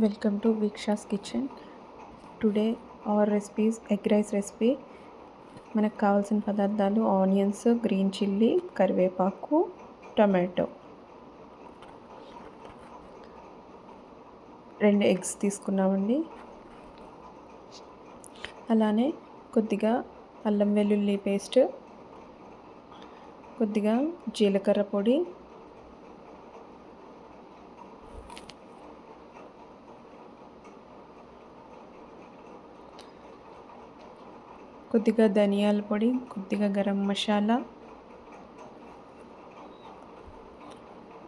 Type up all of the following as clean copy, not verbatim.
Welcome to Viksha's kitchen. Today our recipe is egg rice recipe. మనకు కావాల్సిన పదార్థాలు onions, green chilli, కరివేపాకు, tomato, 2 eggs తీసుకున్నామండి. అలానే కొద్దిగా అల్లం వెల్లుల్లి పేస్ట్, కొద్దిగా జీలకర్ర పొడి, కొద్దిగా ధనియాల పొడి, కొద్దిగా గరం మసాలా,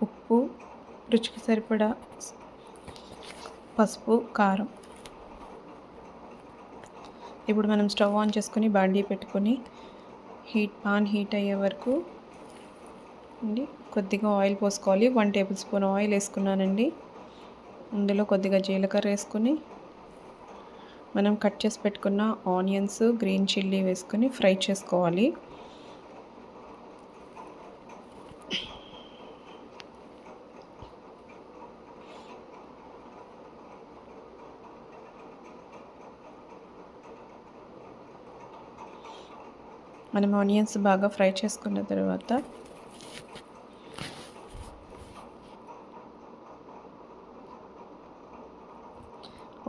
ఉప్పు, రుచికి సరిపడా పసుపు, కారం. ఇప్పుడు మనం స్టవ్ ఆన్ చేసుకొని బాండీ పెట్టుకొని పాన్ హీట్ అయ్యే వరకు అండి కొద్దిగా ఆయిల్ పోసుకోవాలి. 1 టేబుల్ స్పూన్ ఆయిల్ వేసుకున్నానండి. అందులో కొద్దిగా జీలకర్ర వేసుకొని మనం కట్ చేసి పెట్టుకున్న ఆనియన్స్, గ్రీన్ చిల్లీ వేసుకొని ఫ్రై చేసుకోవాలి. మనం ఆనియన్స్ బాగా ఫ్రై చేసుకున్న తర్వాత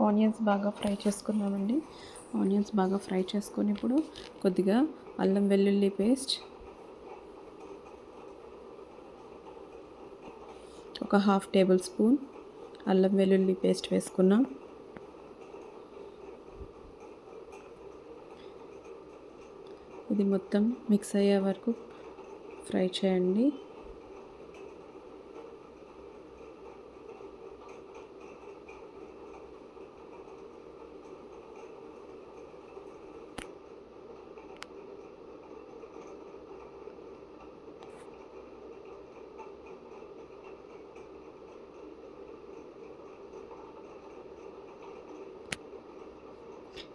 ఆనియన్స్ బాగా ఫ్రై చేసుకున్నామండి. ఆనియన్స్ బాగా ఫ్రై చేసుకొని ఇప్పుడు కొద్దిగా అల్లం వెల్లుల్లి పేస్ట్, ఒక 1/2 టేబుల్ స్పూన్ అల్లం వెల్లుల్లి పేస్ట్ వేసుకున్నాం. ఇది మొత్తం మిక్స్ అయ్యే వరకు ఫ్రై చేయండి.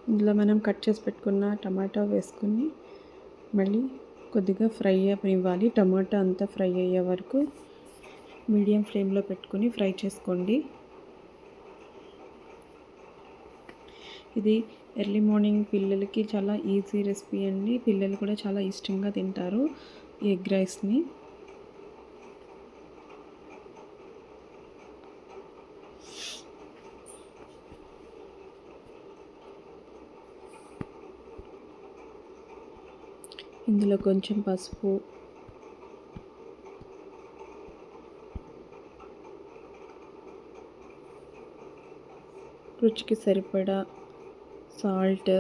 ఇందులో మనం కట్ చేసి పెట్టుకున్న టమాటా వేసుకుని మళ్ళీ కొద్దిగా ఫ్రై అవ్వాలి. టమాటా అంతా ఫ్రై అయ్యే వరకు మీడియం ఫ్లేమ్లో పెట్టుకుని ఫ్రై చేసుకోండి. ఇది ఎర్లీ మార్నింగ్ పిల్లలకి చాలా ఈజీ రెసిపీ అండి. పిల్లలు కూడా చాలా ఇష్టంగా తింటారు ఈ ఎగ్ రైస్ని. ఇందులో కొంచెం పసుపు, రుచికి సరిపడా సాల్ట్,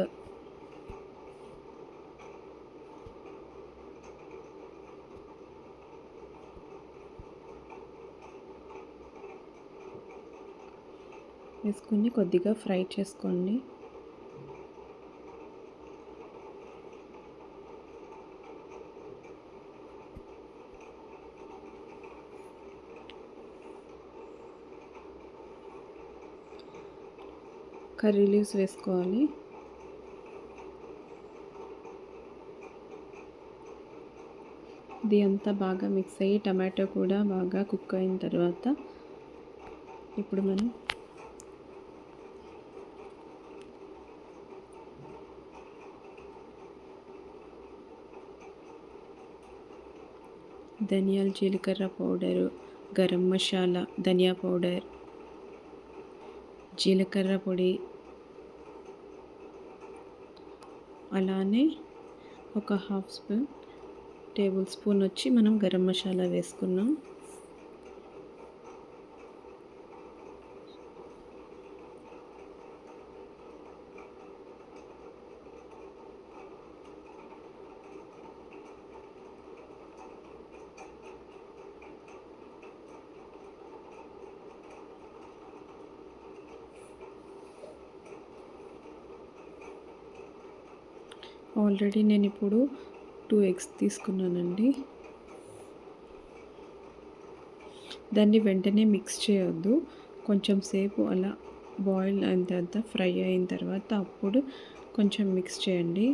వేసుకొని కొద్దిగా ఫ్రై చేసుకోండి. కర్రీ లీవ్స్ వేసుకోవాలి. ఇది అంతా బాగా మిక్స్ అయ్యి టమాటో కూడా బాగా కుక్ అయిన తర్వాత ఇప్పుడు మనం ధనియాల జీలకర్ర పౌడరు, గరం మసాలా, ధనియా పౌడర్, జీలకర్ర పొడి, అలానే ఒక 1/2 టేబుల్ స్పూన్ వచ్చి మనం గరం మసాలా వేసుకున్నాం. ఆల్రెడీ నేను ఇప్పుడు 2 ఎగ్స్ తీసుకున్నానండి. దాన్ని వెంటనే మిక్స్ చేయొద్దు. కొంచెం సేపు అలా బాయిల్ అయిన తర్వాత, ఫ్రై అయిన తర్వాత అప్పుడు కొంచెం మిక్స్ చేయండి.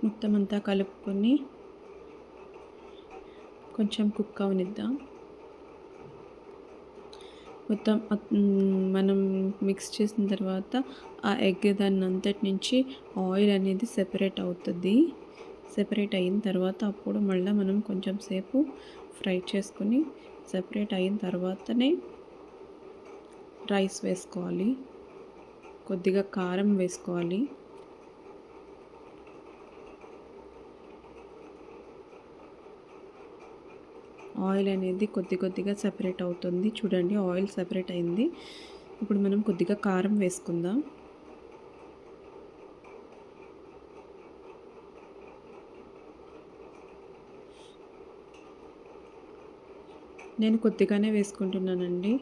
మొత్తం అంతా కలుపుకొని కొంచెం కుక్ అవనిద్దాం. మొత్తం మనం మిక్స్ చేసిన తర్వాత ఆ ఎగ్ దాన్నంతటి నుంచి ఆయిల్ అనేది సెపరేట్ అవుతుంది. సెపరేట్ అయిన తర్వాత అప్పుడు మళ్ళీ మనం కొంచెం సేపు ఫ్రై చేసుకొని సెపరేట్ అయిన తర్వాతనే రైస్ వేసుకోవాలి. కొద్దిగా కారం వేసుకోవాలి. ఆయిల్ అనేది కొద్దిగా సెపరేట్ అవుతుంది. చూడండి, ఆయిల్ సెపరేట్ అయింది. ఇప్పుడు మనం కొద్దిగా కారం వేసుకుందాం. నేను కొద్దిగానే వేసుకుంటున్నానండి.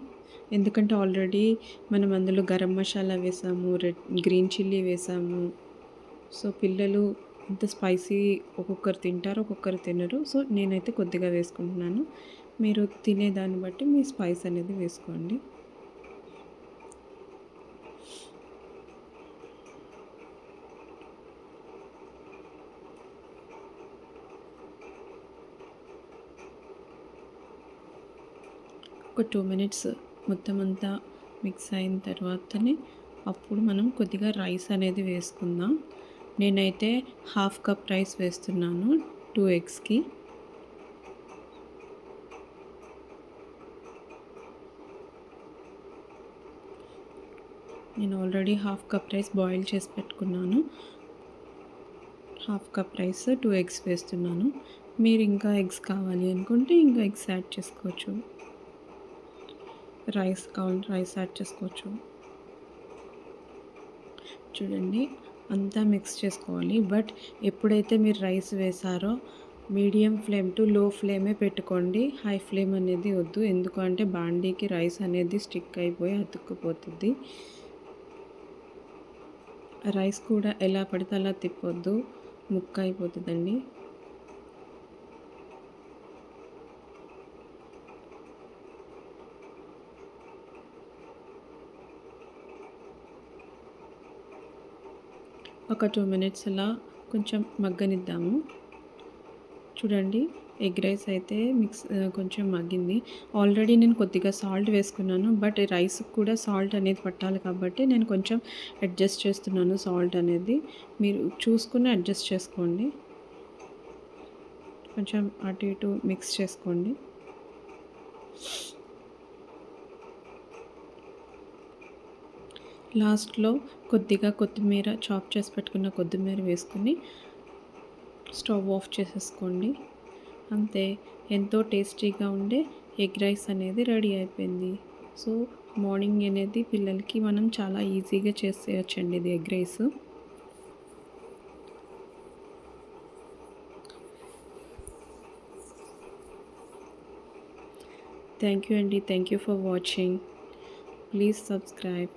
ఎందుకంటే ఆల్రెడీ మనం అందులో గరం మసాలా వేసాము, గ్రీన్ చిల్లీ వేసాము. సో పిల్లలు ఇంత స్పైసీ ఒక్కొక్కరు తింటారు, ఒక్కొక్కరు తినరు. సో నేనైతే కొద్దిగా వేసుకుంటున్నాను. మీరు తినేదాన్ని బట్టి మీ స్పైస్ అనేది వేసుకోండి. ఒక 2 మినిట్స్ మొత్తం అంతా మిక్స్ అయిన తర్వాతనే అప్పుడు మనం కొద్దిగా రైస్ అనేది వేసుకుందాం. నేనైతే హాఫ్ కప్ రైస్ వేస్తున్నాను 2 ఎగ్స్కి. నేను already half cup rice boil చేసి పెట్టుకున్నాను. హాఫ్ కప్ రైస్ 2 ఎగ్స్ వేస్తున్నాను. మీరు ఇంకా ఎగ్స్ కావాలి అనుకుంటే ఇంకా ఎగ్స్ యాడ్ చేసుకోవచ్చు. రైస్ కావాలంటే రైస్ యాడ్ చేసుకోవచ్చు. చూడండి, అంతా మిక్స్ చేసుకోవాలి. బట్ ఎప్పుడైతే మీరు రైస్ వేసారో మీడియం ఫ్లేమ్ టు లో ఫ్లేమే పెట్టుకోండి. హై ఫ్లేమ్ అనేది వద్దు. ఎందుకంటే బాండీకి రైస్ అనేది స్టిక్ అయిపోయి అతుక్కుపోతుంది. రైస్ కూడా ఎలా పడితే అలా తిప్పొద్దు, ముక్క అయిపోతుందండి. ఒక 2 మినిట్స్ అలా కొంచెం మగ్గనిద్దాము. చూడండి, ఎగ్ రైస్ అయితే కొంచెం మగ్గింది. ఆల్రెడీ నేను కొద్దిగా సాల్ట్ వేసుకున్నాను. బట్ రైస్ కూడా సాల్ట్ అనేది పట్టాలి కాబట్టి నేను కొంచెం అడ్జస్ట్ చేస్తున్నాను సాల్ట్ అనేది. మీరు చూసుకుని అడ్జస్ట్ చేసుకోండి. కొంచెం అటు ఇటు మిక్స్ చేసుకోండి. లాస్ట్లో కొద్దిగా కొత్తిమీర, చాప్ చేసి పెట్టుకున్న కొత్తిమీర వేసుకొని స్టవ్ ఆఫ్ చేసేసుకోండి. అంతే, ఎంతో టేస్టీగా ఉండే ఎగ్ రైస్ అనేది రెడీ అయిపోయింది. సో మార్నింగ్ అనేది పిల్లలకి మనం చాలా ఈజీగా చేసేయచ్చండి ఇది ఎగ్ రైస్. థ్యాంక్ యూ అండి. Thank you for watching. Please subscribe.